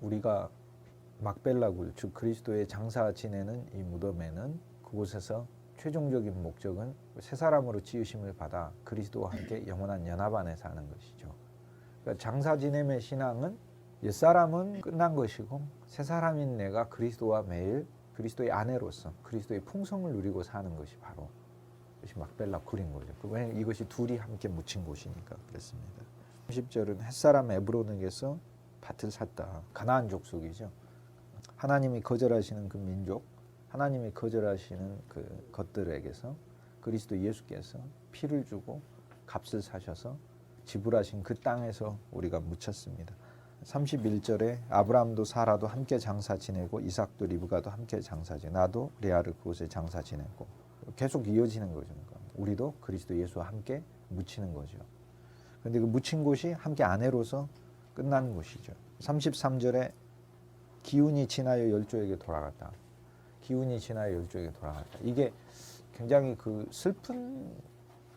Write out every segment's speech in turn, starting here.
우리가 막벨라굴, 즉 그리스도의 장사 지내는 이 무덤에는 그곳에서 최종적인 목적은 새 사람으로 지으심을 받아 그리스도와 함께 영원한 연합 안에 사는 것이죠. 그러니까 장사 지냄의 신앙은 옛사람은 끝난 것이고 새 사람인 내가 그리스도와 매일 그리스도의 아내로서 그리스도의 풍성을 누리고 사는 것이 바로 이것이 막벨라 굴인 거죠. 왜 이것이 둘이 함께 묻힌 곳이니까 그렇습니다. 30절은 햇사람 에브론에게서 밭을 샀다. 가나안 족속이죠. 하나님이 거절하시는 그 민족, 하나님이 거절하시는 그 것들에게서 그리스도 예수께서 피를 주고 값을 사셔서 지불하신 그 땅에서 우리가 묻혔습니다. 31절에 아브라함도 사라도 함께 장사 지내고 이삭도 리브가도 함께 장사 지내고 나도 레아를 그곳에 장사 지내고 계속 이어지는 거죠. 우리도 그리스도 예수와 함께 묻히는 거죠. 그런데 그 묻힌 곳이 함께 아내로서 끝난 곳이죠. 33절에 기운이 지나여 열조에게 돌아갔다. 기운이 지나여 열조에게 돌아갔다. 이게 굉장히 그 슬픈,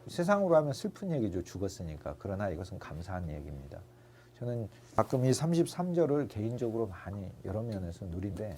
세상으로 하면 슬픈 얘기죠. 죽었으니까. 그러나 이것은 감사한 얘기입니다. 저는 가끔 이 33절을 개인적으로 많이 여러 면에서 누린데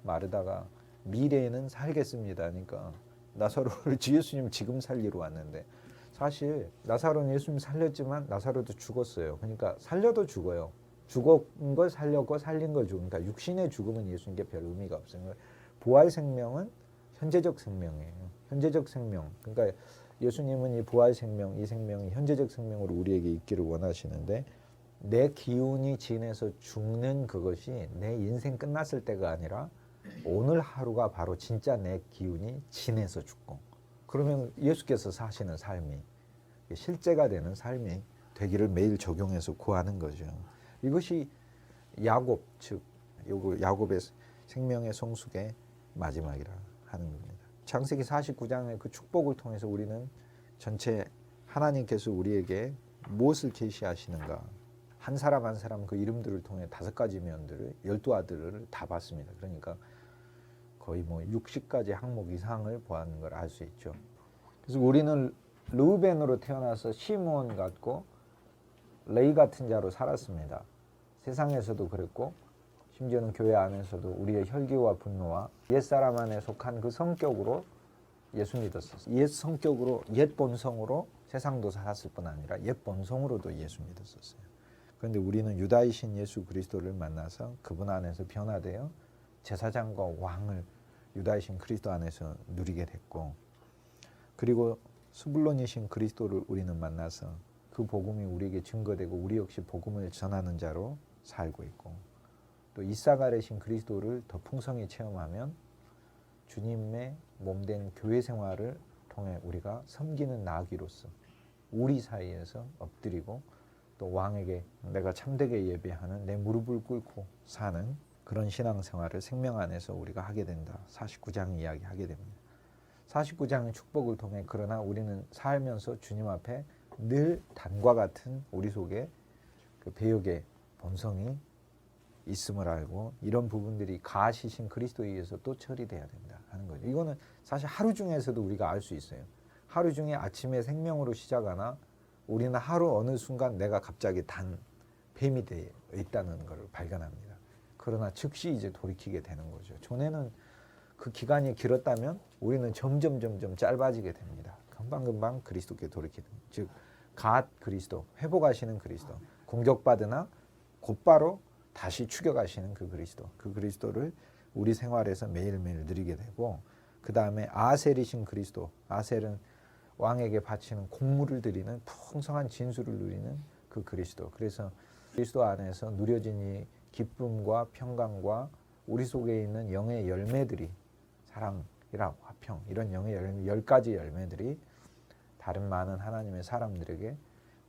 마르다가 미래에는 살겠습니다. 그러니까 나사로를 예수님 지금 살리러 왔는데 사실 나사로는 예수님 살렸지만 나사로도 죽었어요. 그러니까 살려도 죽어요. 죽은 걸 살렸고 살린 걸 죽은. 그러니까 육신의 죽음은 예수님께 별 의미가 없어요. 부활 생명은 현재적 생명이에요. 현재적 생명. 그러니까 예수님은 이 부활 생명, 이 생명이 현재적 생명으로 우리에게 있기를 원하시는데 내 기운이 지내서 죽는 그것이 내 인생 끝났을 때가 아니라 오늘 하루가 바로 진짜 내 기운이 지내서 죽고 그러면 예수께서 사시는 삶이 실제가 되는 삶이 되기를 매일 적용해서 구하는 거죠. 이것이 야곱, 즉 야곱의 생명의 성숙의 마지막이라 하는 겁니다. 창세기 49장의 그 축복을 통해서 우리는 전체 하나님께서 우리에게 무엇을 계시하시는가 한 사람 한 사람 그 이름들을 통해 5가지 면들을 12아들을 다 봤습니다. 그러니까 거의 뭐 60가지 항목 이상을 보았는 걸 알 수 있죠. 그래서 우리는 르우벤으로 태어나서 시므온 같고 레위 같은 자로 살았습니다. 세상에서도 그랬고 심지어는 교회 안에서도 우리의 혈기와 분노와 옛사람 안에 속한 그 성격으로 예수 믿었었어요. 옛 성격으로 옛 본성으로 세상도 살았을 뿐 아니라 옛 본성으로도 예수 믿었었어요. 그런데 우리는 유다이신 예수 그리스도를 만나서 그분 안에서 변화되어 제사장과 왕을 유다이신 그리스도 안에서 누리게 됐고 그리고 스불론이신 그리스도를 우리는 만나서 그 복음이 우리에게 증거되고 우리 역시 복음을 전하는 자로 살고 있고 또 이사가르신 그리스도를 더 풍성히 체험하면 주님의 몸된 교회 생활을 통해 우리가 섬기는 나귀로서 우리 사이에서 엎드리고 또 왕에게 내가 참되게 예배하는 내 무릎을 꿇고 사는 그런 신앙생활을 생명 안에서 우리가 하게 된다. 49장 이야기하게 됩니다. 49장의 축복을 통해 그러나 우리는 살면서 주님 앞에 늘 단과 같은 우리 속에 그 배역의 본성이 있음을 알고 이런 부분들이 가시신 그리스도에 의해서 또 처리돼야 된다 하는 거죠. 이거는 사실 하루 중에서도 우리가 알 수 있어요. 하루 중에 아침에 생명으로 시작하나 우리는 하루 어느 순간 내가 갑자기 단 뱀이 되어 있다는 것을 발견합니다. 그러나 즉시 이제 돌이키게 되는 거죠. 전에는 그 기간이 길었다면 우리는 점점 짧아지게 됩니다. 금방금방 그리스도께 돌이키는 즉 갓 그리스도, 회복하시는 그리스도, 공격받으나 곧바로 다시 추격하시는 그 그리스도, 그 그리스도를 우리 생활에서 매일매일 누리게 되고 그 다음에 아셀이신 그리스도, 아셀은 왕에게 바치는 곡물을 드리는 풍성한 진수를 누리는 그 그리스도. 그래서 그리스도 안에서 누려진 이 기쁨과 평강과 우리 속에 있는 영의 열매들이 사랑이라 화평 이런 영의 10가지 열매들이 다른 많은 하나님의 사람들에게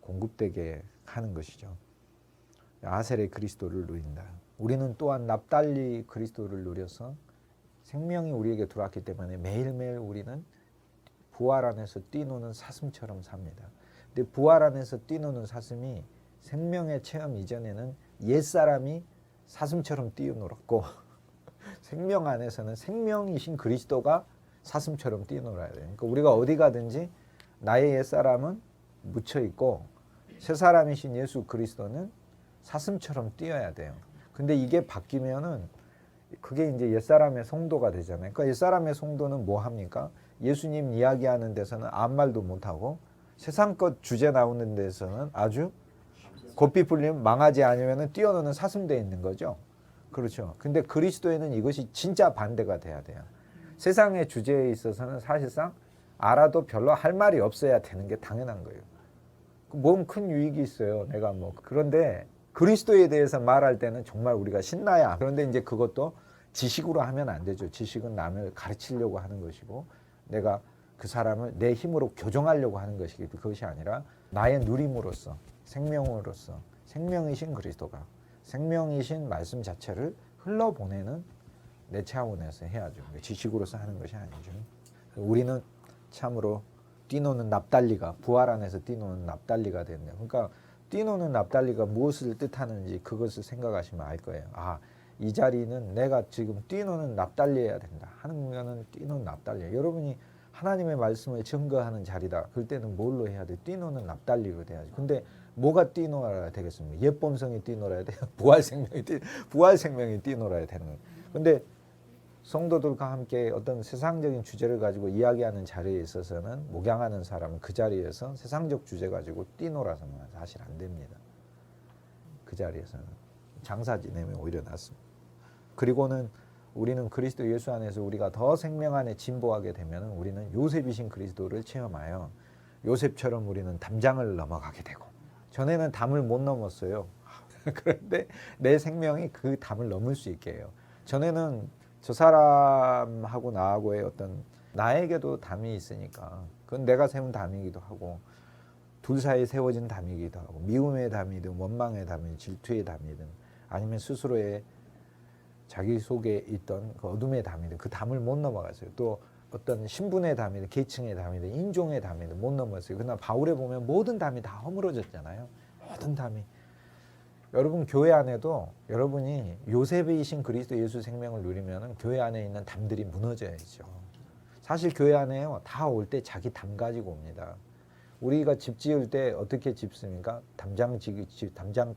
공급되게 하는 것이죠. 아셀의 그리스도를 누린다. 우리는 또한 납달리 그리스도를 누려서 생명이 우리에게 들어왔기 때문에 매일매일 우리는 부활 안에서 뛰노는 사슴처럼 삽니다. 근데 부활 안에서 뛰노는 사슴이 생명의 체험 이전에는 옛사람이 사슴처럼 뛰어놀았고 생명 안에서는 생명이신 그리스도가 사슴처럼 뛰어놀아야 돼요. 그러니까 우리가 어디 가든지 나의 옛사람은 묻혀있고 새 사람이신 예수 그리스도는 사슴처럼 뛰어야 돼요. 근데 이게 바뀌면은 그게 이제 옛사람의 성도가 되잖아요. 그러니까 옛사람의 성도는 뭐 합니까? 예수님 이야기하는 데서는 아무 말도 못하고 세상 것 주제 나오는 데서는 아주 고삐 풀리면 망하지 않으면 뛰어노는 사슴되어 있는 거죠. 그렇죠. 근데 그리스도에는 이것이 진짜 반대가 돼야 돼요. 세상의 주제에 있어서는 사실상 알아도 별로 할 말이 없어야 되는 게 당연한 거예요. 뭔 큰 유익이 있어요. 내가 뭐. 그런데 그리스도에 대해서 말할 때는 정말 우리가 신나야. 그런데 이제 그것도 지식으로 하면 안 되죠. 지식은 남을 가르치려고 하는 것이고 내가 그 사람을 내 힘으로 교정하려고 하는 것이기 그것이 아니라 나의 누림으로써 생명으로서 생명이신 그리스도가 생명이신 말씀 자체를 흘러보내는 내 차원에서 해야죠. 지식으로서 하는 것이 아니죠. 우리는 참으로 뛰노는 납달리가 부활 안에서 뛰노는 납달리가 됐네요. 그러니까 뛰노는 납달리가 무엇을 뜻하는지 그것을 생각하시면 알 거예요. 아, 이 자리는 내가 지금 뛰노는 납달리해야 된다. 하는 뛰노는 납달리. 여러분이 하나님의 말씀을 증거하는 자리다. 그럴 때는 뭘로 해야 돼? 뛰노는 납달리로 돼야지. 근데 뭐가 뛰노라야 되겠습니까? 옛 본성이 뛰노라야 돼요. 부활 생명이 뛰노라야 되는 거예요. 근데 성도들과 함께 어떤 세상적인 주제를 가지고 이야기하는 자리에 있어서는 목양하는 사람은 그 자리에서 세상적 주제 가지고 뛰노라서는 사실 안 됩니다. 그 자리에서는 장사 지내면 오히려 낫습니다. 그리고는 우리는 그리스도 예수 안에서 우리가 더 생명 안에 진보하게 되면 우리는 요셉이신 그리스도를 체험하여 요셉처럼 우리는 담장을 넘어가게 되고 전에는 담을 못 넘었어요. 그런데 내 생명이 그 담을 넘을 수 있게 해요. 전에는 저 사람하고 나하고의 어떤 나에게도 담이 있으니까 그건 내가 세운 담이기도 하고 둘 사이에 세워진 담이기도 하고 미움의 담이든 원망의 담이든 질투의 담이든 아니면 스스로의 자기 속에 있던 그 어둠의 담이든 그 담을 못 넘어갔어요. 또 어떤 신분의 담이든 계층의 담이든 인종의 담이든 못 넘었어요. 그러나 바울에 보면 모든 담이 다 허물어졌잖아요. 모든 담이. 여러분 교회 안에도 여러분이 요셉이신 그리스도 예수 생명을 누리면 교회 안에 있는 담들이 무너져야죠. 사실 교회 안에요 다 올 때 자기 담 가지고 옵니다. 우리가 집 지을 때 어떻게 짓습니까? 담장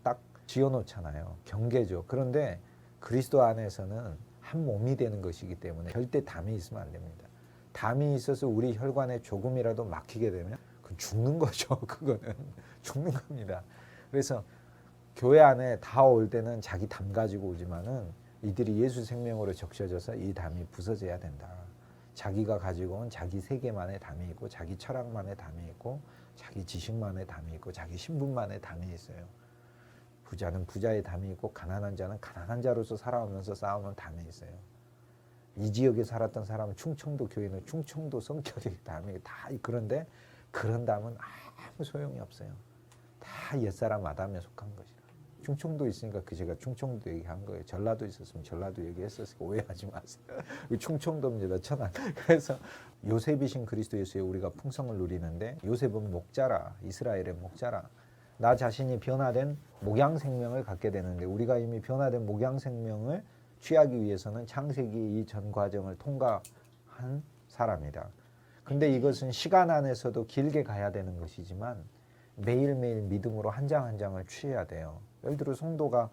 딱 지어놓잖아요. 경계죠. 그런데 그리스도 안에서는 한 몸이 되는 것이기 때문에 절대 담이 있으면 안 됩니다. 담이 있어서 우리 혈관에 조금이라도 막히게 되면 그건 죽는 거죠. 그거는 죽는 겁니다. 그래서 교회 안에 다 올 때는 자기 담 가지고 오지만은 이들이 예수 생명으로 적셔져서 이 담이 부서져야 된다. 자기가 가지고 온 자기 세계만의 담이 있고 자기 철학만의 담이 있고 자기 지식만의 담이 있고 자기 신분만의 담이 있어요. 부자는 부자의 담이 있고 가난한 자는 가난한 자로서 살아오면서 쌓아오는 담이 있어요. 이 지역에 살았던 사람은 충청도 교회는 충청도 성격의 담이 다 그런데 그런 담은 아무 소용이 없어요. 다 옛사람 아담에 속한 것이라. 충청도 있으니까 그 제가 충청도 얘기한 거예요. 전라도 있었으면 전라도 얘기했었으니까 오해하지 마세요. 충청도입니다. 천안. 그래서 요셉이신 그리스도 예수에 우리가 풍성을 누리는데 요셉은 목자라. 이스라엘의 목자라. 나 자신이 변화된 목양 생명을 갖게 되는데 우리가 이미 변화된 목양 생명을 취하기 위해서는 창세기 이 전 과정을 통과한 사람이다. 근데 이것은 시간 안에서도 길게 가야 되는 것이지만 매일매일 믿음으로 한 장 한 장을 취해야 돼요. 예를 들어 성도가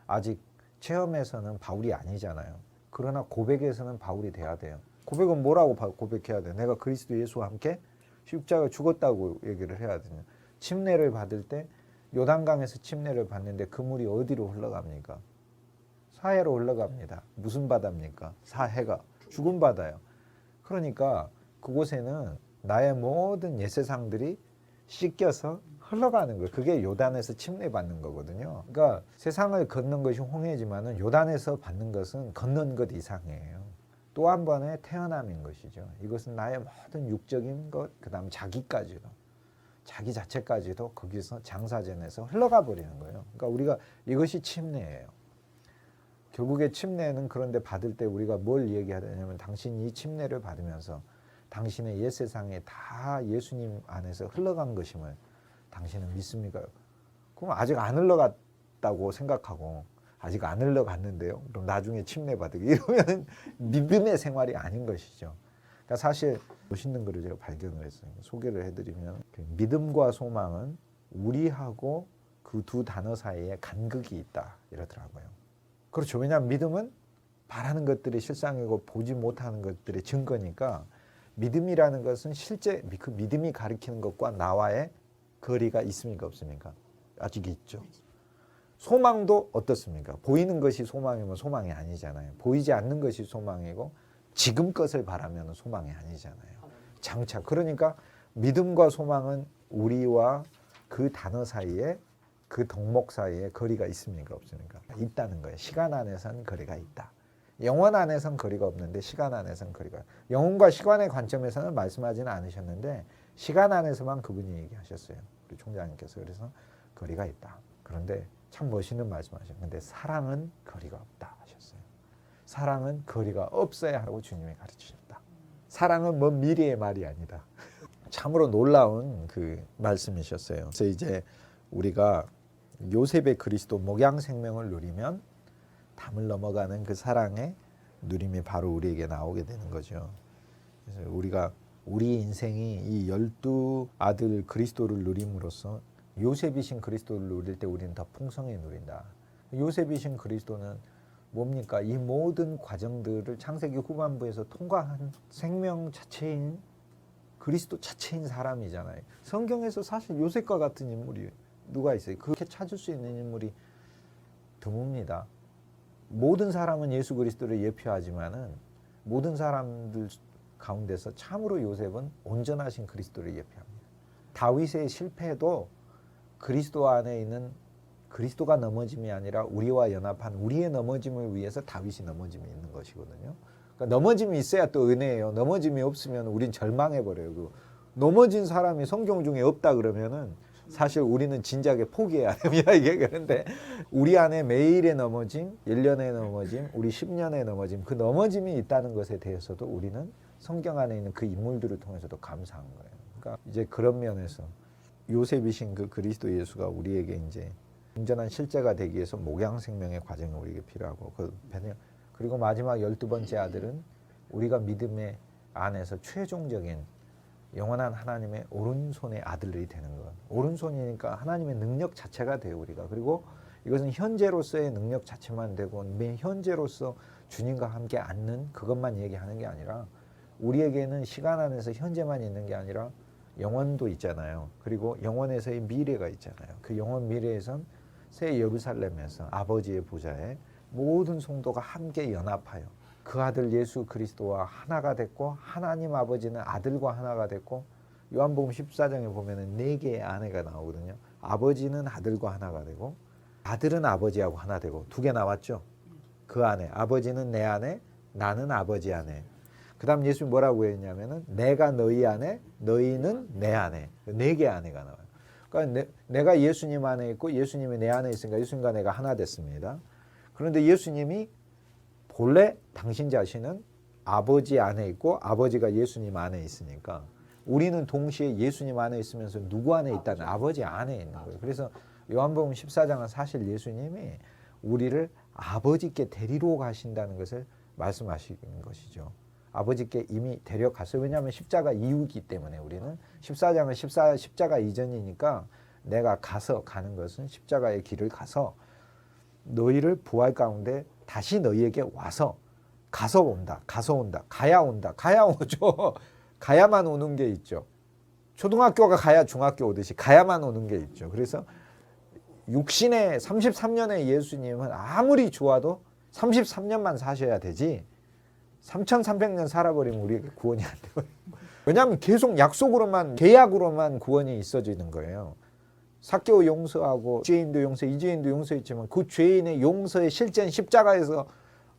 아직 체험에서는 바울이 아니잖아요. 그러나 고백에서는 바울이 돼야 돼요. 고백은 뭐라고 고백해야 돼요? 내가 그리스도 예수와 함께 십자가 죽었다고 얘기를 해야 돼요. 침례를 받을 때 요단강에서 침례를 받는데 그 물이 어디로 흘러갑니까? 사해로 흘러갑니다. 무슨 바다입니까? 사해가 죽은 바다예요. 그러니까 그곳에는 나의 모든 옛세상들이 씻겨서 흘러가는 거예요. 그게 요단에서 침례받는 거거든요. 그러니까 세상을 걷는 것이 홍해지만은 요단에서 받는 것은 걷는 것 이상이에요. 또 한 번의 태어남인 것이죠. 이것은 나의 모든 육적인 것, 그 다음 자기까지도, 자기 자체까지도 거기서 장사전에서 흘러가 버리는 거예요. 그러니까 우리가 이것이 침례예요. 결국에 침례는 그런데 받을 때 우리가 뭘 얘기해야 되냐면 당신이 이 침례를 받으면서 당신의 옛세상에 다 예수님 안에서 흘러간 것임을 당신은 믿습니까? 그럼 아직 안 흘러갔다고 생각하고 아직 안 흘러갔는데요. 그럼 나중에 침례 받으기 이러면 믿음의 생활이 아닌 것이죠. 그러니까 사실 멋있는 글을 제가 발견을 했어요. 소개를 해드리면 믿음과 소망은 우리하고 그 두 단어 사이에 간극이 있다 이러더라고요. 그렇죠. 왜냐하면 믿음은 바라는 것들의 실상이고 보지 못하는 것들의 증거니까 믿음이라는 것은 실제 그 믿음이 가리키는 것과 나와의 거리가 있습니까 없습니까? 아직 있죠. 소망도 어떻습니까? 보이는 것이 소망이면 소망이 아니잖아요. 보이지 않는 것이 소망이고 지금 것을 바라면 소망이 아니잖아요. 장차. 그러니까 믿음과 소망은 우리와 그 단어 사이에 그 덕목 사이에 거리가 있습니까 없습니까? 있다는 거예요. 시간 안에선 거리가 있다. 영원 안에선 거리가 없는데 시간 안에선 거리가. 영혼과 시간의 관점에서는 말씀하지는 않으셨는데 시간 안에서만 그분이 얘기하셨어요. 우리 총장님께서. 그래서 거리가 있다. 그런데 참 멋있는 말씀하셨어요. 근데 사랑은 거리가 없다 하셨어요. 사랑은 거리가 없어야 하라고 주님이 가르치셨다. 사랑은 먼 미래의 말이 아니다. 참으로 놀라운 그 말씀이셨어요. 그래서 이제 우리가 요셉의 그리스도 목양 생명을 누리면 담을 넘어가는 그 사랑의 누림이 바로 우리에게 나오게 되는 거죠. 그래서 우리가 우리 인생이 이 12아들 그리스도를 누림으로써 요셉이신 그리스도를 누릴 때 우리는 더 풍성히 누린다. 요셉이신 그리스도는 뭡니까? 이 모든 과정들을 창세기 후반부에서 통과한 생명 자체인 그리스도 자체인 사람이잖아요. 성경에서 사실 요셉과 같은 인물이 누가 있어요? 그렇게 찾을 수 있는 인물이 드뭅니다. 모든 사람은 예수 그리스도를 예표하지만은 모든 사람들 가운데서 참으로 요셉은 온전하신 그리스도를 예표합니다. 다윗의 실패도 그리스도 안에 있는 그리스도가 넘어짐이 아니라 우리와 연합한 우리의 넘어짐을 위해서 다윗이 넘어짐이 있는 것이거든요. 그러니까 넘어짐이 있어야 또 은혜예요. 넘어짐이 없으면 우린 절망해버려요. 넘어진 사람이 성경 중에 없다 그러면은 사실 우리는 진작에 포기해야 됩니다. 이게 그런데 우리 안에 매일의 넘어짐, 1년의 넘어짐, 우리 10년의 넘어짐, 그 넘어짐이 있다는 것에 대해서도 우리는 성경 안에 있는 그 인물들을 통해서도 감사한 거예요. 그러니까 이제 그런 면에서 요셉이신 그 그리스도 예수가 우리에게 이제 온전한 실제가 되기 위해서 목양 생명의 과정이 우리에게 필요하고 그리고 마지막 12번째 아들은 우리가 믿음의 안에서 최종적인 영원한 하나님의 오른손의 아들이 되는 것. 오른손이니까 하나님의 능력 자체가 돼요, 우리가. 그리고 이것은 현재로서의 능력 자체만 되고 매 현재로서 주님과 함께 앉는 그것만 얘기하는 게 아니라 우리에게는 시간 안에서 현재만 있는 게 아니라 영원도 있잖아요. 그리고 영원에서의 미래가 있잖아요. 그 영원 미래에선 새 예루살렘에서 아버지의 보좌에 모든 성도가 함께 연합하여 그 아들 예수 그리스도와 하나가 됐고 하나님 아버지는 아들과 하나가 됐고 요한복음 14장에 보면은 4개의 아내가 나오거든요. 아버지는 아들과 하나가 되고 아들은 아버지하고 하나 되고 2개 나왔죠. 그 안에 아버지는 내 안에 나는 아버지 안에. 그 다음 예수님 뭐라고 했냐면은 내가 너희 안에 너희는 내 안에. 4개의 아내가 나와요. 그러니까 내가 예수님 안에 있고 예수님이 내 안에 있으니까 예수님과 내가 하나 됐습니다. 그런데 예수님이 본래 당신 자신은 아버지 안에 있고 아버지가 예수님 안에 있으니까 우리는 동시에 예수님 안에 있으면서 누구 안에 있다는 아버지 안에 있는 거예요. 그래서 요한복음 14장은 사실 예수님이 우리를 아버지께 데리러 가신다는 것을 말씀하시는 것이죠. 아버지께 이미 데려갔어요. 왜냐하면 십자가 이후이기 때문에 우리는 14장은 십자가 이전이니까 내가 가는 것은 십자가의 길을 가서 너희를 부활 가운데 다시 너희에게 와서 가서 온다. 가야 온다. 가야 오죠. 가야만 오는 게 있죠. 초등학교가 가야 중학교 오듯이 가야만 오는 게 있죠. 그래서 육신의 33년의 예수님은 아무리 좋아도 33년만 사셔야 되지 3300년 살아버리면 우리에게 구원이 안 돼요. 왜냐하면 계속 약속으로만 계약으로만 구원이 있어지는 거예요. 삭개오 용서하고 죄인도 용서, 이죄인도 용서했지만 그 죄인의 용서의 실제는 십자가에서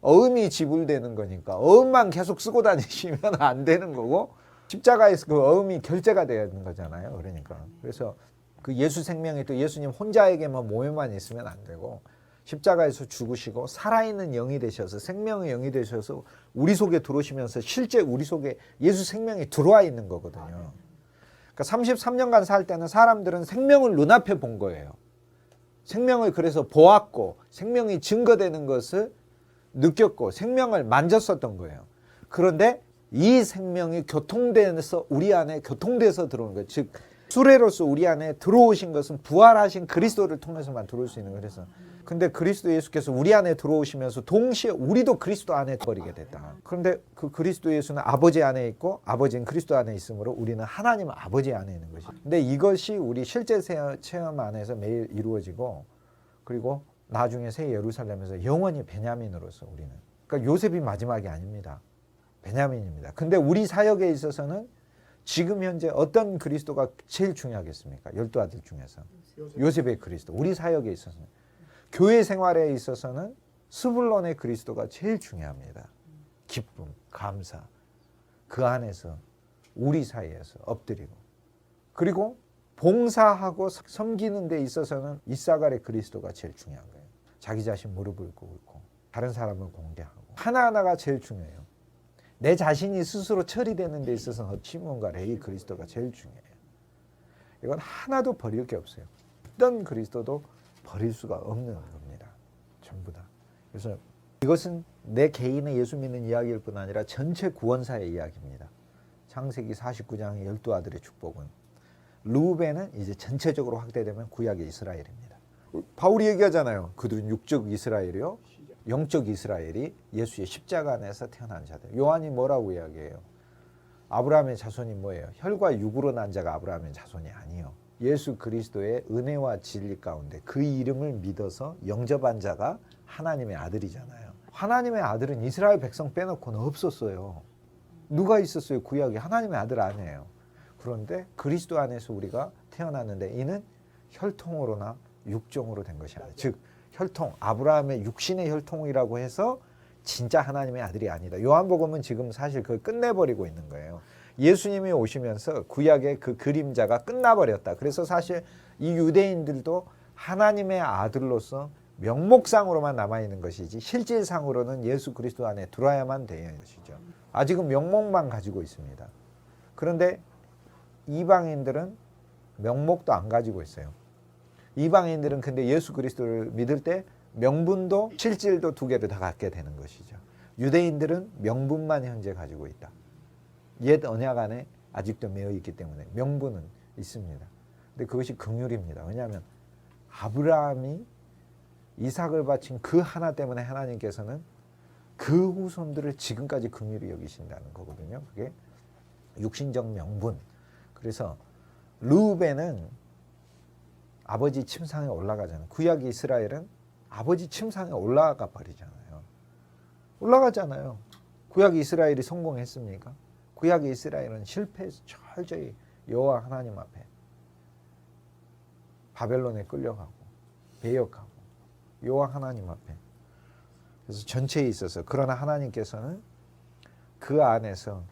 어음이 지불되는 거니까 어음만 계속 쓰고 다니시면 안 되는 거고 십자가에서 그 어음이 결제가 되는 거잖아요. 그러니까 그래서 그 예수 생명이 또 예수님 혼자에게만 모여만 있으면 안 되고 십자가에서 죽으시고 살아있는 영이 되셔서 생명의 영이 되셔서 우리 속에 들어오시면서 실제 우리 속에 예수 생명이 들어와 있는 거거든요. 그러니까 33년간 살 때는 사람들은 생명을 눈앞에 본 거예요. 생명을 그래서 보았고 생명이 증거되는 것을 느꼈고 생명을 만졌었던 거예요. 그런데 이 생명이 교통돼서 우리 안에 교통돼서 들어오는 거예요. 즉 수레로서 우리 안에 들어오신 것은 부활하신 그리스도를 통해서만 들어올 수 있는 거예요. 그래서 근데 그리스도 예수께서 우리 안에 들어오시면서 동시에 우리도 그리스도 안에 버리게 됐다. 그런데 그 그리스도 예수는 아버지 안에 있고 아버지는 그리스도 안에 있으므로 우리는 하나님 아버지 안에 있는 것이죠. 근데 이것이 우리 실제 체험 안에서 매일 이루어지고 그리고 나중에 새 예루살렘에서 영원히 베냐민으로서 우리는. 그러니까 요셉이 마지막이 아닙니다. 베냐민입니다. 근데 우리 사역에 있어서는 지금 현재 어떤 그리스도가 제일 중요하겠습니까? 12아들 중에서. 요셉의 그리스도. 우리 사역에 있어서는. 교회 생활에 있어서는 스불론의 그리스도가 제일 중요합니다. 기쁨, 감사. 그 안에서 우리 사이에서 엎드리고. 그리고 봉사하고 섬기는 데 있어서는 이사갈의 그리스도가 제일 중요한 거예요. 자기 자신 무릎을 꿇고 다른 사람을 공개하고. 하나하나가 제일 중요해요. 내 자신이 스스로 처리되는 데 있어서는 시몬과 레위 그리스도가 제일 중요해요. 이건 하나도 버릴 게 없어요. 어떤 그리스도도 버릴 수가 없는 겁니다. 전부 다. 그래서 이것은 내 개인의 예수 믿는 이야기일 뿐 아니라 전체 구원사의 이야기입니다. 창세기 49장의 12아들의 축복은 루벤은 이제 전체적으로 확대되면 구약의 이스라엘입니다. 바울이 얘기하잖아요. 그들은 육적 이스라엘이요. 영적 이스라엘이 예수의 십자가 안에서 태어난 자들. 요한이 뭐라고 이야기해요? 아브라함의 자손이 뭐예요? 혈과 육으로 난 자가 아브라함의 자손이 아니요. 예수 그리스도의 은혜와 진리 가운데 그 이름을 믿어서 영접한 자가 하나님의 아들이잖아요. 하나님의 아들은 이스라엘 백성 빼놓고는 없었어요. 누가 있었어요? 구약에 하나님의 아들 아니에요. 그런데 그리스도 안에서 우리가 태어났는데 이는 혈통으로나 육종으로 된 것이 아니에요. 즉 혈통, 아브라함의 육신의 혈통이라고 해서 진짜 하나님의 아들이 아니다. 요한복음은 지금 사실 그걸 끝내버리고 있는 거예요. 예수님이 오시면서 구약의 그 그림자가 끝나버렸다. 그래서 사실 이 유대인들도 하나님의 아들로서 명목상으로만 남아있는 것이지 실질상으로는 예수 그리스도 안에 들어야만 되는 것이죠. 아직은 명목만 가지고 있습니다. 그런데 이방인들은 명목도 안 가지고 있어요. 이방인들은 근데 예수 그리스도를 믿을 때 명분도 실질도 두 개를 다 갖게 되는 것이죠. 유대인들은 명분만 현재 가지고 있다. 옛 언약 안에 아직도 매여 있기 때문에 명분은 있습니다. 근데 그것이 긍휼입니다. 왜냐하면 아브라함이 이삭을 바친 그 하나 때문에 하나님께서는 그 후손들을 지금까지 긍휼히 여기신다는 거거든요. 그게 육신적 명분. 그래서 르우벤은 아버지 침상에 올라가잖아요. 구약 이스라엘은 아버지 침상에 올라가 버리잖아요. 올라가잖아요. 구약 이스라엘이 성공했습니까? 구약 이스라엘은 실패해서 철저히 여호와 하나님 앞에 바벨론에 끌려가고 배역하고 여호와 하나님 앞에 그래서 전체에 있어서 그러나 하나님께서는 그 안에서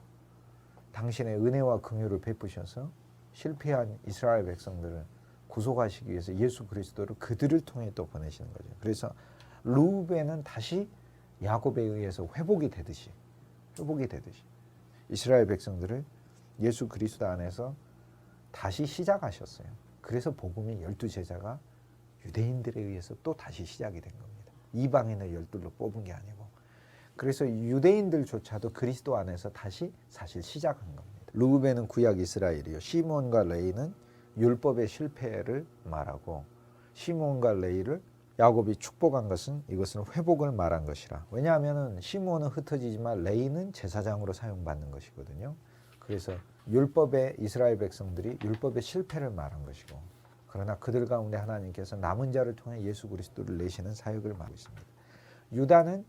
당신의 은혜와 긍휼을 베푸셔서 실패한 이스라엘 백성들을 구속하시기 위해서 예수 그리스도를 그들을 통해 또 보내시는 거죠. 그래서 르우벤은 다시 야곱에 의해서 회복이 되듯이 이스라엘 백성들을 예수 그리스도 안에서 다시 시작하셨어요. 그래서 복음의 12제자가 유대인들에 의해서 또 다시 시작이 된 겁니다. 이방인을 12로 뽑은 게 아니고. 그래서 유대인들조차도 그리스도 안에서 다시 사실 시작한 겁니다. 르우벤은 구약 이스라엘이요. 시몬과 레위는 율법의 실패를 말하고 시몬과 레위를 야곱이 축복한 것은 이것은 회복을 말한 것이라. 왜냐하면 시몬은 흩어지지만 레위는 제사장으로 사용받는 것이거든요. 그래서 율법의 이스라엘 백성들이 율법의 실패를 말한 것이고 그러나 그들 가운데 하나님께서 남은 자를 통해 예수 그리스도를 내시는 사역을 말하고 있습니다. 유다는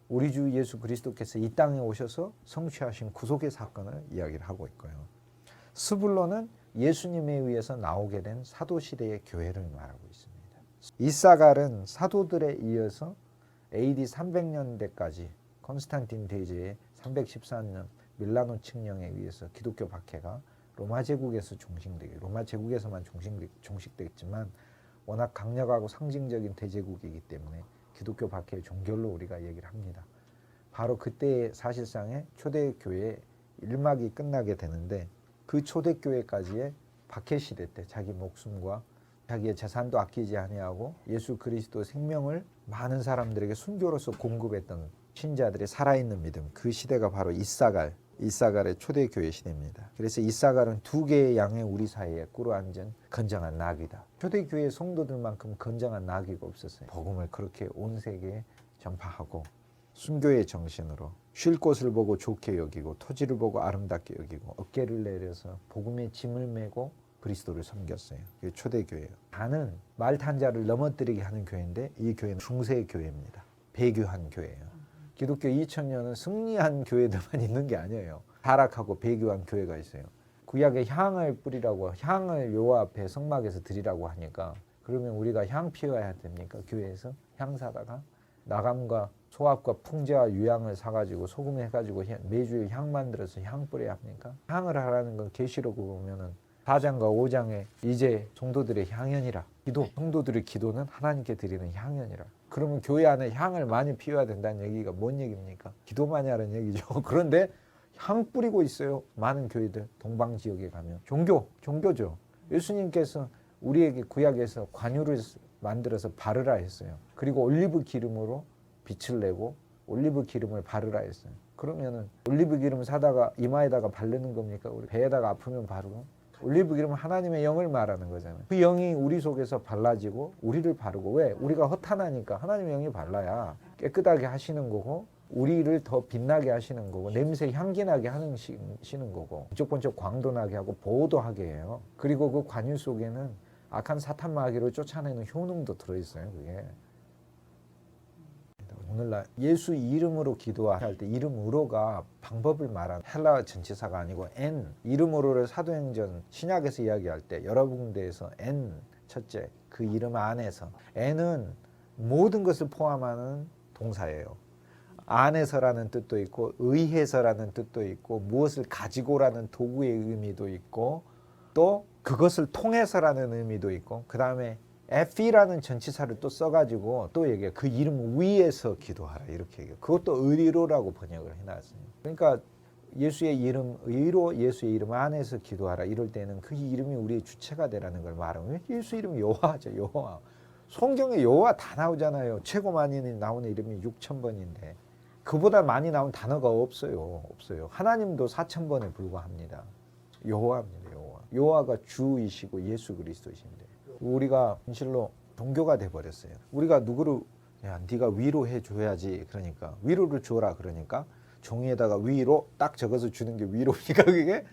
우리 주 예수 그리스도께서 이 땅에 오셔서 성취하신 구속의 사건을 이야기를 하고 있고요. 스불론은 예수님에 의해서 나오게 된 사도시대의 교회를 말하고 있습니다. 이사갈은 사도들에 이어서 AD 300년대까지 콘스탄틴 대제의 314년 밀라노 칙령에 의해서 기독교 박해가 로마 제국에서 로마 제국에서만 종식됐지만 워낙 강력하고 상징적인 대제국이기 때문에 기독교 박해의 종결로 우리가 얘기를 합니다. 바로 그때 사실상의 초대교회의 일막이 끝나게 되는데 그 초대교회까지의 박해 시대 때 자기 목숨과 자기의 재산도 아끼지 아니하고 예수 그리스도 생명을 많은 사람들에게 순교로서 공급했던 신자들의 살아있는 믿음, 그 시대가 바로 이사갈 이사갈의 초대교회 시대입니다. 그래서 이사갈은 두 개의 양의 우리 사이에 꿇어앉은 건장한 나귀다. 초대교회 성도들만큼 건장한 나귀가 없었어요. 복음을 그렇게 온 세계에 전파하고 순교의 정신으로 쉴 곳을 보고 좋게 여기고 토지를 보고 아름답게 여기고 어깨를 내려서 복음의 짐을 메고 그리스도를 섬겼어요. 그게 초대교회예요. 다는 말탄 자를 넘어뜨리게 하는 교회인데 이 교회는 중세교회입니다. 배교한 교회예요. 기독교 2000년은 승리한 교회들만 있는 게 아니에요. 타락하고 배교한 교회가 있어요. 구약에 향을 뿌리라고 향을 요 앞에 성막에서 드리라고 하니까 그러면 우리가 향 피워야 됩니까? 교회에서 향 사다가 나감과 소압과 풍제와 유향을 사가지고 소금 해가지고 매주에 향 만들어서 향 뿌려야 합니까? 향을 하라는 건 계시록 보면은 4장과 5장에 이제 성도들의 향연이라 기도, 성도들의 기도는 하나님께 드리는 향연이라. 그러면 교회 안에 향을 많이 피워야 된다는 얘기가 뭔 얘기입니까? 기도만이 하는 얘기죠. 그런데 향 뿌리고 있어요. 많은 교회들 동방 지역에 가면 종교죠. 예수님께서 우리에게 구약에서 관유를 만들어서 바르라 했어요. 그리고 올리브 기름으로 빛을 내고 올리브 기름을 바르라 했어요. 그러면은 올리브 기름 사다가 이마에다가 바르는 겁니까? 우리 배에다가 아프면 바르고. 올리브 기름은 하나님의 영을 말하는 거잖아요. 그 영이 우리 속에서 발라지고 우리를 바르고 왜? 우리가 허탄하니까 하나님의 영이 발라야 깨끗하게 하시는 거고 우리를 더 빛나게 하시는 거고 냄새 향기나게 하시는 거고 번쩍번쩍 광도 나게 하고 보호도 하게 해요. 그리고 그 관유 속에는 악한 사탄 마귀를 쫓아내는 효능도 들어있어요. 그게. 오늘날 예수 이름으로 기도할 때 이름으로가 방법을 말하는 헬라 전치사가 아니고 이름으로를 사도행전 신약에서 이야기할 때 여러 군데에서 첫째 그 이름 안에서 은 모든 것을 포함하는 동사예요. 안에서라는 뜻도 있고 의해서라는 뜻도 있고 무엇을 가지고라는 도구의 의미도 있고 또 그것을 통해서라는 의미도 있고 그 다음에 에피라는 전치사를 또 써가지고 또 얘기해요. 그 이름 위에서 기도하라 이렇게 얘기해요. 그것도 의로라고 번역을 해놨어요. 그러니까 예수의 이름 의로 예수의 이름 안에서 기도하라 이럴 때는 그 이름이 우리의 주체가 되라는 걸 말하면 예수 이름이 여호와죠. 여호와. 성경에 여호와 다 나오잖아요. 최고 많이 나오는 이름이 6,000번인데 그보다 많이 나온 단어가 없어요. 하나님도 4,000번에 불과합니다. 여호와입니다. 여호와가 주이시고 예수 그리스도이신데 우리가 진실로 종교가 돼버렸어요. 우리가 누구를 야 네가 위로해 줘야지 그러니까 위로를 주어라 그러니까 종이에다가 위로 딱 적어서 주는 게 위로니까 그게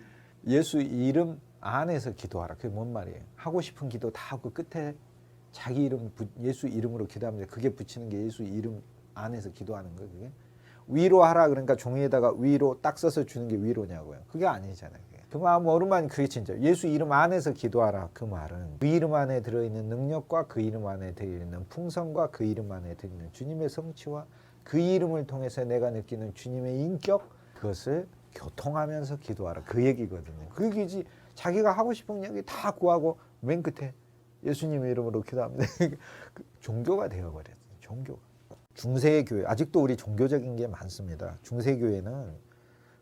예수 이름 안에서 기도하라. 그게 뭔 말이에요? 하고 싶은 기도 다 하고 끝에 자기 이름 예수 이름으로 기도하면 그게 붙이는 게 예수 이름 안에서 기도하는 거예요. 그게 위로하라 그러니까 종이에다가 위로 딱 써서 주는 게 위로냐고요. 그게 아니잖아요. 그 마음 오른만 그게 진짜 예수 이름 안에서 기도하라. 그 말은 그 이름 안에 들어있는 능력과 그 이름 안에 들어있는 풍성과 그 이름 안에 들어있는 주님의 성취와 그 이름을 통해서 내가 느끼는 주님의 인격 그것을 교통하면서 기도하라. 그 얘기거든요. 그 얘기지 자기가 하고 싶은 얘기 다 구하고 맨 끝에 예수님의 이름으로 기도합니다. 종교가 되어버렸어요. 종교가. 중세교회 아직도 우리 종교적인 게 많습니다. 중세교회는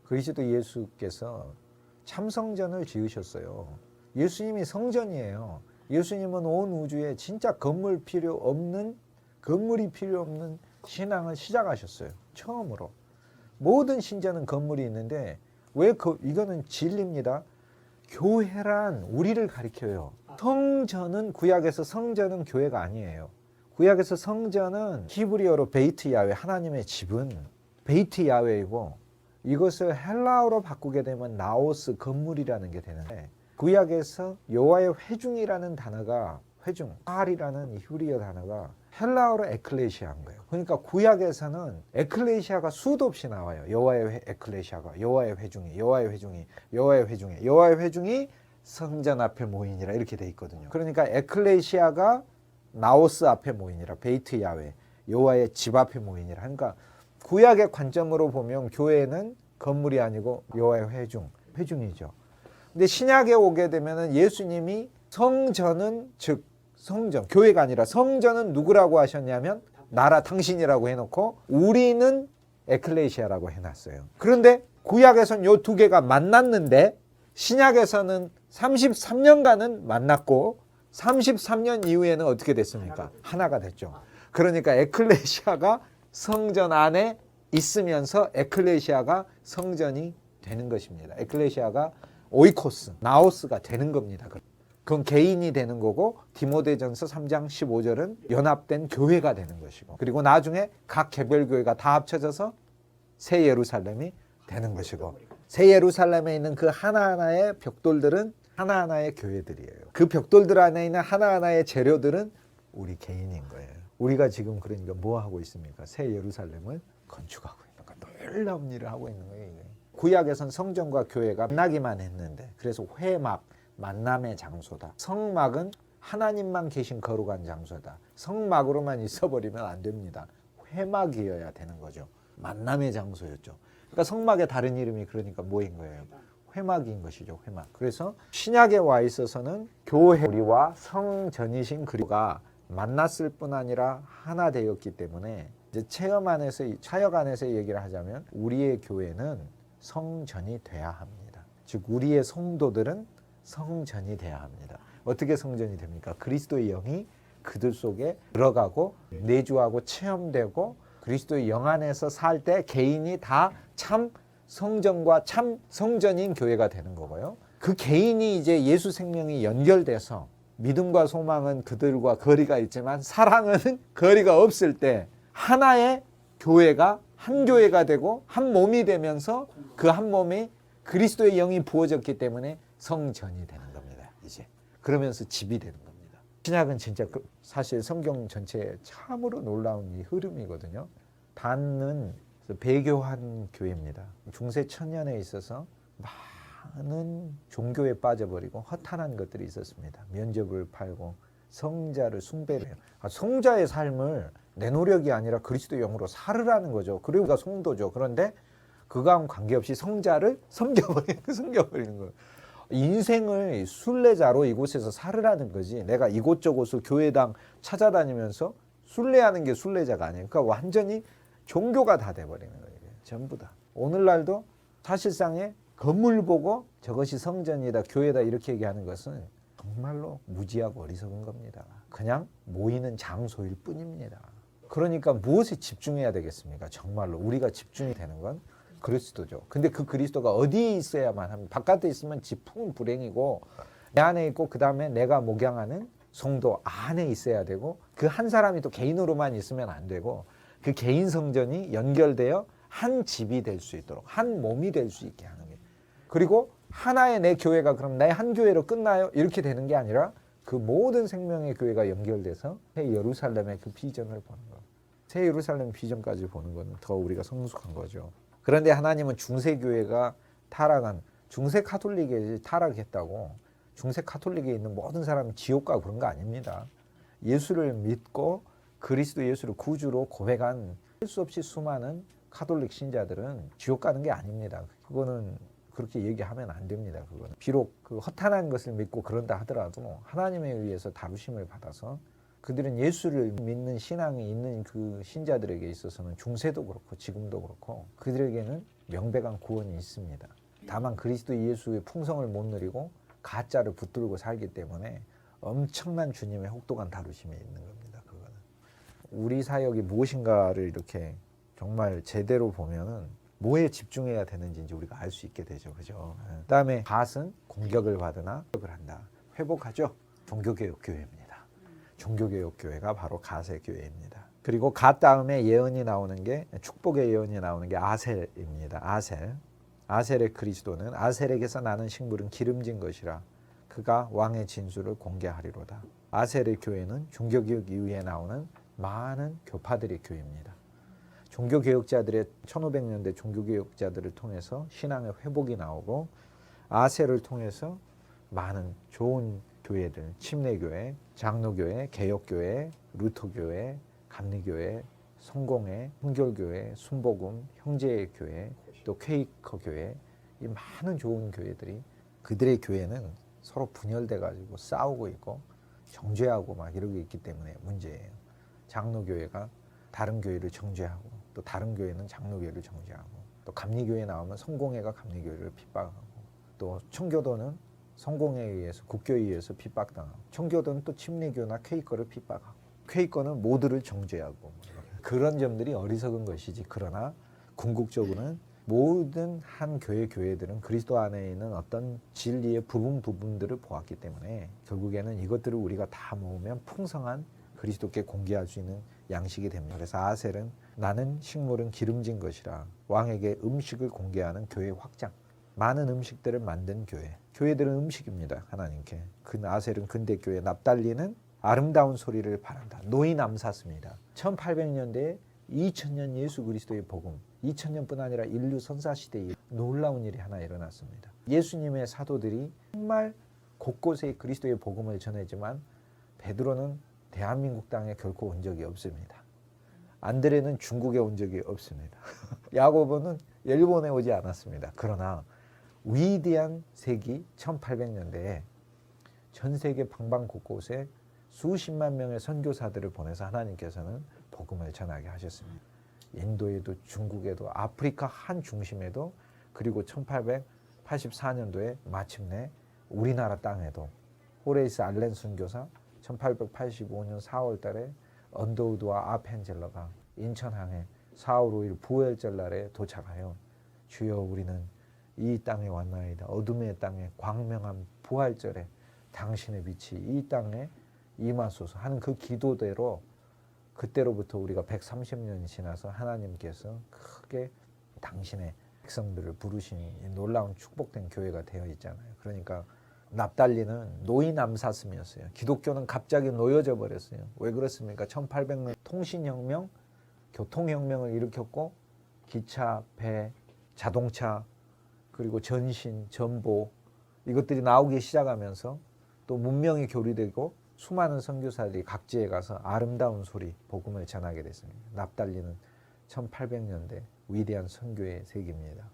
그리스도 예수께서 참성전을 지으셨어요. 예수님이 성전이에요. 예수님은 온 우주에 진짜 건물이 필요 없는 신앙을 시작하셨어요. 처음으로. 모든 신자는 건물이 있는데 왜 이거는 진리입니다. 교회란 우리를 가리켜요. 성전은 구약에서 성전은 교회가 아니에요. 구약에서 성전은 히브리어로 베이트 야훼 하나님의 집은 베이트 야훼이고 이것을 헬라어로 바꾸게 되면 나오스 건물이라는 게 되는데 구약에서 여호와의 회중이라는 단어가 할이라는 히브리어 단어가 헬라어로 에클레시아인 거예요. 그러니까 구약에서는 에클레시아가 수도 없이 나와요. 여호와의 에클레시아가 여호와의 회중이 성전 앞에 모이니라 이렇게 돼 있거든요. 그러니까 에클레시아가 나오스 앞에 모이니라 베이트 야훼 여호와의 집 앞에 모이니라. 그러니까 구약의 관점으로 보면 교회는 건물이 아니고 여호와의 회중이죠. 근데 신약에 오게 되면은 예수님이 성전은 즉 성전 교회가 아니라 성전은 누구라고 하셨냐면 나라 당신이라고 해놓고 우리는 에클레시아라고 해놨어요. 그런데 구약에서는 요 두 개가 만났는데 신약에서는 33년간은 만났고 33년 이후에는 어떻게 됐습니까? 하나가 됐죠. 그러니까 에클레시아가 성전 안에 있으면서 에클레시아가 성전이 되는 것입니다. 에클레시아가 오이코스, 나오스가 되는 겁니다. 그건 개인이 되는 거고 디모데전서 3장 15절은 연합된 교회가 되는 것이고 그리고 나중에 각 개별 교회가 다 합쳐져서 새 예루살렘이 되는 것이고 새 예루살렘에 있는 그 하나하나의 벽돌들은 하나하나의 교회들이에요. 그 벽돌들 안에 있는 하나하나의 재료들은 우리 개인인 거예요. 우리가 지금 그러니까 뭐 하고 있습니까? 새 예루살렘을 건축하고 있는 거예요. 놀라운 일을 하고 있는 거예요. 이게. 구약에선 성전과 교회가 만나기만 했는데 그래서 회막, 만남의 장소다. 성막은 하나님만 계신 거룩한 장소다. 성막으로만 있어버리면 안 됩니다. 회막이어야 되는 거죠. 만남의 장소였죠. 그러니까 성막의 다른 이름이 그러니까 뭐인 거예요? 회막인 것이죠. 회막. 그래서 신약에 와 있어서는 교회 우리와 성전이신 그리스도가 만났을 뿐 아니라 하나 되었기 때문에 이제 차역 안에서 얘기를 하자면 우리의 교회는 성전이 돼야 합니다. 즉 우리의 성도들은 성전이 돼야 합니다. 어떻게 성전이 됩니까? 그리스도의 영이 그들 속에 들어가고 내주하고 체험되고 그리스도의 영 안에서 살 때 개인이 다 참 성전과 참 성전인 교회가 되는 거고요. 그 개인이 이제 예수 생명이 연결돼서 믿음과 소망은 그들과 거리가 있지만 사랑은 거리가 없을 때 하나의 교회가 한 교회가 되고 한 몸이 되면서 그 한 몸이 그리스도의 영이 부어졌기 때문에 성전이 되는 겁니다. 이제 그러면서 집이 되는 겁니다. 신약은 진짜 사실 성경 전체에 참으로 놀라운 이 흐름이거든요. 단은 배교한 교회입니다. 중세 천년에 있어서 많은 종교에 빠져버리고 허탄한 것들이 있었습니다. 면접을 팔고 성자를 숭배를 해요. 성자의 삶을 내 노력이 아니라 그리스도의 영으로 살으라는 거죠. 그리고 성도죠. 그런데 그거하고는 관계없이 성자를 섬겨버리는 거예요. 인생을 순례자로 이곳에서 살으라는 거지. 내가 이곳저곳을 교회당 찾아다니면서 순례하는 게 순례자가 아니에요. 그러니까 완전히 종교가 다 돼버리는 거예요. 전부 다. 오늘날도 사실상의 건물 보고 저것이 성전이다, 교회다 이렇게 얘기하는 것은 정말로 무지하고 어리석은 겁니다. 그냥 모이는 장소일 뿐입니다. 그러니까 무엇에 집중해야 되겠습니까? 정말로 우리가 집중이 되는 건 그리스도죠. 근데 그 그리스도가 어디에 있어야만 합니까? 바깥에 있으면 지풍은 불행이고 내 안에 있고 그 다음에 내가 목양하는 성도 안에 있어야 되고 그 한 사람이 또 개인으로만 있으면 안 되고 그 개인 성전이 연결되어 한 집이 될 수 있도록 한 몸이 될 수 있게 하는 거예요. 그리고 하나의 내 교회가 그럼 내 한 교회로 끝나요? 이렇게 되는 게 아니라 그 모든 생명의 교회가 연결돼서 새 예루살렘의 그 비전을 보는 거예요. 새 예루살렘 비전까지 보는 건 더 우리가 성숙한 거죠. 그런데 하나님은 중세교회가 타락한 중세 카톨릭에 타락했다고 중세 카톨릭에 있는 모든 사람이 지옥 가고 그런 거 아닙니다. 예수를 믿고 그리스도 예수를 구주로 고백한 할 수 없이 수많은 카톨릭 신자들은 지옥 가는 게 아닙니다. 그거는 그렇게 얘기하면 안 됩니다. 그거는 비록 그 허탄한 것을 믿고 그런다 하더라도 하나님에 의해서 다루심을 받아서 그들은 예수를 믿는 신앙이 있는 그 신자들에게 있어서는 중세도 그렇고 지금도 그렇고 그들에게는 명백한 구원이 있습니다. 다만 그리스도 예수의 풍성을 못 누리고 가짜를 붙들고 살기 때문에 엄청난 주님의 혹독한 다루심이 있는 겁니다. 그거는 우리 사역이 무엇인가를 이렇게 정말 제대로 보면은 뭐에 집중해야 되는지 이제 우리가 알 수 있게 되죠. 그죠? 그다음에 갓은 공격을 받으나 회복을 한다. 회복하죠. 종교개혁 교회입니다. 종교개혁 교회가 바로 갓의 교회입니다. 그리고 갓 다음에 예언이 나오는 게 축복의 예언이 나오는 게 아셀입니다. 아셀. 아셀의 그리스도는 아셀에게서 나는 식물은 기름진 것이라 그가 왕의 진수를 공개하리로다. 아셀의 교회는 종교개혁 이후에 나오는 많은 교파들의 교회입니다. 종교개혁자들의 1500년대 종교개혁자들을 통해서 신앙의 회복이 나오고 아셀을 통해서 많은 좋은 교회들, 침례교회, 장로교회, 개혁교회, 루터교회, 감리교회, 성공회, 흥결교회, 순복음, 형제교회, 또 퀘이커교회 이 많은 좋은 교회들이 그들의 교회는 서로 분열돼가지고 싸우고 있고 정죄하고 막 이러고 있기 때문에 문제예요. 장로교회가 다른 교회를 정죄하고 또 다른 교회는 장로교회를 정죄하고 또 감리교회 나오면 성공회가 감리교회를 핍박하고 또 청교도는 성공회에 의해서 국교에 의해서 핍박당하고 청교도는 또 침례교나 퀘이커를 핍박하고 퀘이커는 모두를 정죄하고 그런 점들이 어리석은 것이지 그러나 궁극적으로는 모든 한 교회들은 그리스도 안에 있는 어떤 진리의 부분들을 보았기 때문에 결국에는 이것들을 우리가 다 모으면 풍성한 그리스도께 공개할 수 있는 양식이 됩니다. 그래서 아셀은 나는 식물은 기름진 것이라 왕에게 음식을 공개하는 교회 확장. 많은 음식들을 만든 교회. 교회들은 음식입니다. 하나님께. 그 아셀은 근대교회. 납달리는 아름다운 소리를 바란다. 노인 암사스입니다. 1800년대에 2000년 예수 그리스도의 복음, 2000년뿐 아니라 인류 선사시대에 놀라운 일이 하나 일어났습니다. 예수님의 사도들이 정말 곳곳에 그리스도의 복음을 전했지만 베드로는 대한민국 땅에 결코 온 적이 없습니다. 안드레는 중국에 온 적이 없습니다. 야고보는 일본에 오지 않았습니다. 그러나 위대한 세기 1800년대에 전 세계 방방 곳곳에 수십만 명의 선교사들을 보내서 하나님께서는 복음을 전하게 하셨습니다. 인도에도 중국에도 아프리카 한 중심에도 그리고 1884년도에 마침내 우리나라 땅에도 호레이스 알렌 선교사 1885년 4월 달에 언더우드와 아펜젤러가 인천항에 4월 5일 부활절 날에 도착하여 주여 우리는 이 땅에 왔나이다. 어둠의 땅에 광명한 부활절에 당신의 빛이 이 땅에 임하소서 하는 그 기도대로 그때로부터 우리가 130년이 지나서 하나님께서 크게 당신의 백성들을 부르신 놀라운 축복된 교회가 되어 있잖아요. 그러니까 납달리는 노인 암사슴이었어요. 기독교는 갑자기 놓여져 버렸어요. 왜 그렇습니까? 1800년 통신혁명, 교통혁명을 일으켰고 기차, 배, 자동차 그리고 전신, 전보 이것들이 나오기 시작하면서 또 문명이 교류되고 수많은 선교사들이 각지에 가서 아름다운 소리, 복음을 전하게 됐습니다. 납달리는 1800년대 위대한 선교의 세기입니다.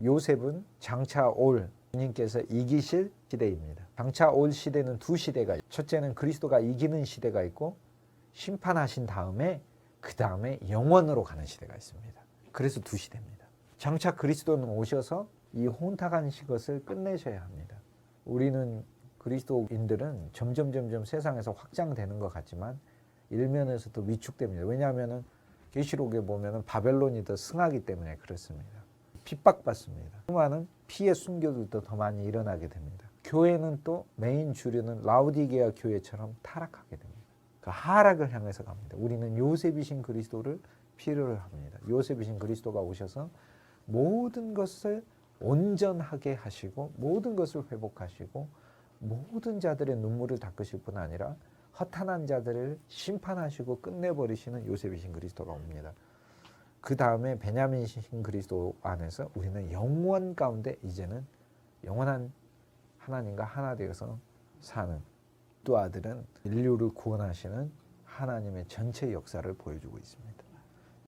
요셉은 장차 올 주님께서 이기실 시대입니다. 장차 올 시대는 두 시대가 있어요. 첫째는 그리스도가 이기는 시대가 있고 심판하신 다음에 그 다음에 영원으로 가는 시대가 있습니다. 그래서 두 시대입니다. 장차 그리스도는 오셔서 이 혼탁한 것을 끝내셔야 합니다. 우리는 그리스도인들은 점점 세상에서 확장되는 것 같지만 일면에서도 위축됩니다. 왜냐하면 계시록에 보면 바벨론이 더 승하기 때문에 그렇습니다. 핍박받습니다. 수많은 피해 순교들도 더 많이 일어나게 됩니다. 교회는 또 메인 주류는 라우디게아 교회처럼 타락하게 됩니다. 그 하락을 향해서 갑니다. 우리는 요셉이신 그리스도를 필요로 합니다. 요셉이신 그리스도가 오셔서 모든 것을 온전하게 하시고 모든 것을 회복하시고 모든 자들의 눈물을 닦으실 뿐 아니라 허탄한 자들을 심판하시고 끝내버리시는 요셉이신 그리스도가 옵니다. 그 다음에 베냐민이신 그리스도 안에서 우리는 영원 가운데 이제는 영원한 하나님과 하나 되어서 사는 또 아들은 인류를 구원하시는 하나님의 전체 역사를 보여주고 있습니다.